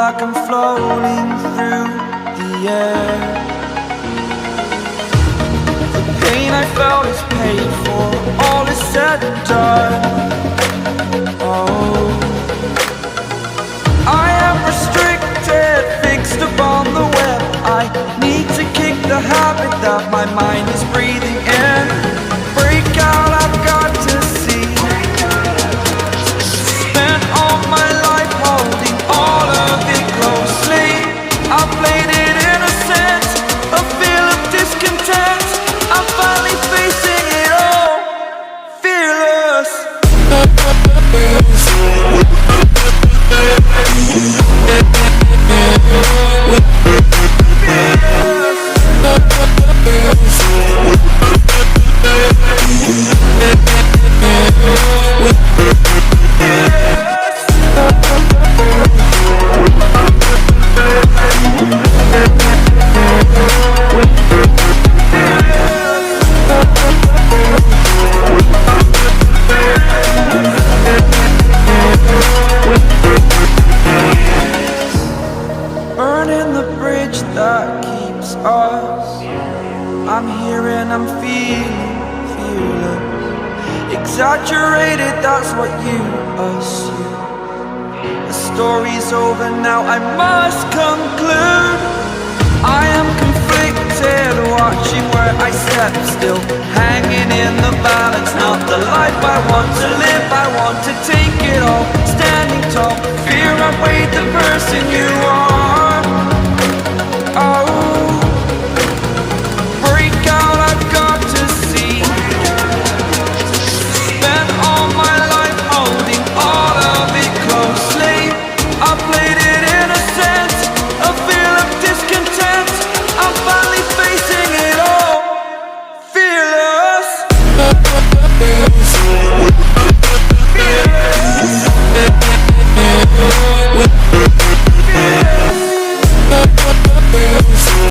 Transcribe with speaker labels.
Speaker 1: like I'm floating through the air. The pain I felt is paid for, all is said and done. Oh, I am restricted, fixed upon the web. I need to kick the habit that my mind is breathing in. Break out, I've got to see. Spent all my life holding all of it closely. I played it innocent, a feel of discontent. I'm finally facing it all, fearless. Burning the bridge that keeps us. I'm here and I'm feeling fearless. Exaggerated, that's what you assume. The story's over now, I must conclude. I am conflicted, watching where I step still, hanging in the balance. Not the life I want to live, I want to take it all. Standing tall, fear I weighed the person you